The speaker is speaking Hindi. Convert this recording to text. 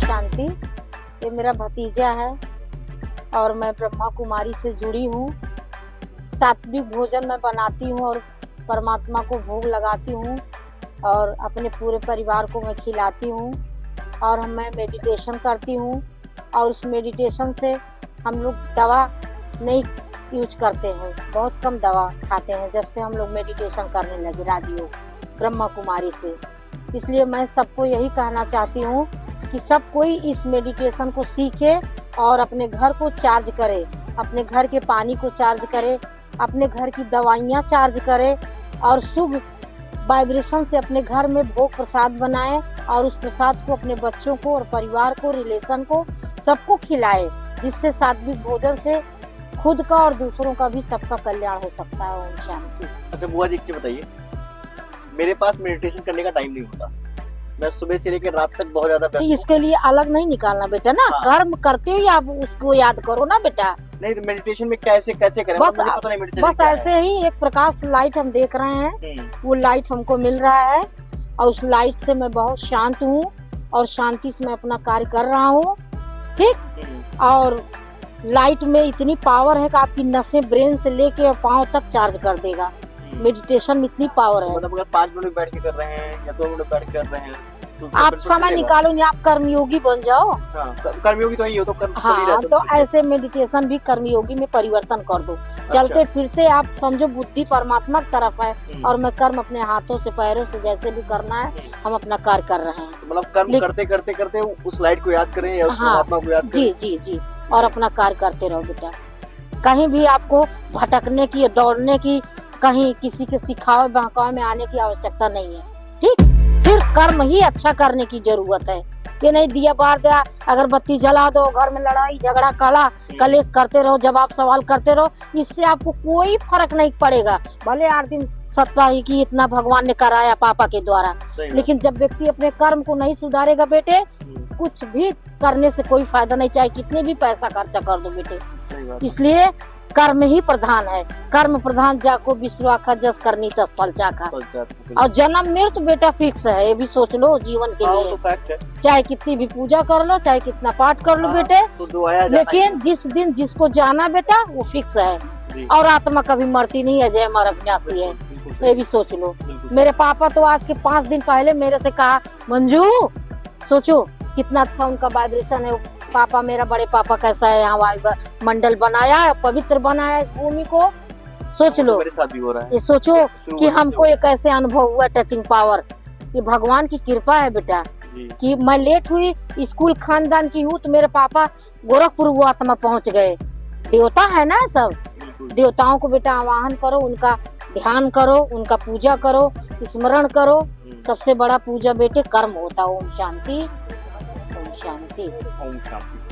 शांति। ये मेरा भतीजा है और मैं ब्रह्मा कुमारी से जुड़ी हूँ। सात्विक भोजन मैं बनाती हूँ और परमात्मा को भोग लगाती हूँ और अपने पूरे परिवार को मैं खिलाती हूँ। और मैं मेडिटेशन करती हूँ और उस मेडिटेशन से हम लोग दवा नहीं यूज करते हैं, बहुत कम दवा खाते हैं जब से हम लोग मेडिटेशन करने लगे राजयोग ब्रह्मा कुमारी से। इसलिए मैं सबको यही कहना चाहती हूँ कि सब कोई इस मेडिटेशन को सीखे और अपने घर को चार्ज करे, अपने घर के पानी को चार्ज करे, अपने घर की दवाइयाँ चार्ज करे और शुभ वाइब्रेशन से अपने घर में भोग प्रसाद बनाए और उस प्रसाद को अपने बच्चों को और परिवार को, रिलेशन को, सबको खिलाए, जिससे सात्विक भोजन से खुद का और दूसरों का भी सबका कल्याण हो सकता है। ओम शांति। अच्छा बुआ जी, एक चीज बताइए, मेरे पास मेडिटेशन करने का टाइम नहीं होता, मैं सुबह से लेकर रात तक बहुत ज्यादा व्यस्त हूं। इसके लिए अलग नहीं निकालना बेटा ना। हाँ। कर्म करते हुए आप उसको याद करो ना बेटा। नहीं तो मेडिटेशन में कैसे करें, बस मुझे पता नहीं मेडिटेशन बस ऐसे ही एक प्रकाश लाइट हम देख रहे हैं, वो लाइट हमको मिल रहा है और उस लाइट से मैं बहुत शांत हूँ और शांति से मैं अपना कार्य कर रहा हूँ, ठीक। और लाइट में इतनी पावर है कि आपकी नसें ब्रेन से लेके पाँव तक चार्ज कर देगा। मेडिटेशन में इतनी पावर है। मतलब अगर 5 मिनट बैठ के कर रहे हैं या 2 मिनट बैठ के कर रहे हैं तो आप समय निकालो नहीं, आप कर्मयोगी बन जाओ। हाँ, कर्मयोगी तो ही हो तो कर्म हाँ, तो ऐसे मेडिटेशन भी कर्मयोगी में परिवर्तन कर दो। चलते फिरते आप समझो बुद्धि परमात्मा की तरफ है और मैं कर्म अपने हाथों से पैरों से जैसे भी करना है हम अपना कार्य कर रहे हैं। मतलब कर्म करते करते उस लाइट को याद करें या उस परमात्मा को याद करें। जी जी, और अपना कार्य करते रहो बेटा। कहीं भी आपको भटकने की, दौड़ने की, कहीं किसी के सिखावे बहकावे में आने की आवश्यकता नहीं है, ठीक। सिर्फ कर्म ही अच्छा करने की जरूरत है। ये नहीं दिया बार दिया, अगरबत्ती जला दो, घर में लड़ाई झगड़ा काला कलेश करते रहो, जवाब सवाल करते रहो, इससे आपको कोई फर्क नहीं पड़ेगा। भले 8 दिन सप्ताह की इतना भगवान ने कराया पापा के द्वारा, लेकिन जब व्यक्ति अपने कर्म को नहीं सुधारेगा बेटे, कुछ भी करने से कोई फायदा नहीं, चाहे कितने भी पैसा खर्चा कर दो बेटे। इसलिए कर्म ही प्रधान है। कर्म प्रधान जाको विश्वाखा जस करनी तस फल चाखा। और जन्म मृत्यु बेटा फिक्स है, ये भी सोच लो जीवन के लिए। तो फैक्ट है। चाहे कितनी भी पूजा कर लो, चाहे कितना पाठ कर लो बेटे, लेकिन जिस दिन जिसको जाना बेटा वो फिक्स है। और आत्मा कभी मरती नहीं है, जय अमर अविनाशी है, ये भी सोच लो। मेरे पापा तो आज के 5 दिन पहले मेरे से कहा, मंजू सोचो कितना अच्छा उनका वाइब्रेशन है। पापा, मेरा बड़े पापा कैसा है, यहाँ मंडल बनाया है, पवित्र बनाया है भूमि को। सोच लो, मेरे साथ भी हो रहा है। ये सोचो कि हमको एक ऐसे अनुभव हुआ, टचिंग पावर। ये भगवान की कृपा है बेटा कि मैं लेट हुई, स्कूल खानदान की हूँ, तो मेरे पापा गोरखपुर वो आत्मा पहुँच गए। देवता है ना सब, देवताओं को बेटा आवाहन करो, उनका ध्यान करो, उनका पूजा करो, स्मरण करो। सबसे बड़ा पूजा बेटे कर्म होता है। ओम शांति, ओम शांति, ओम शांति।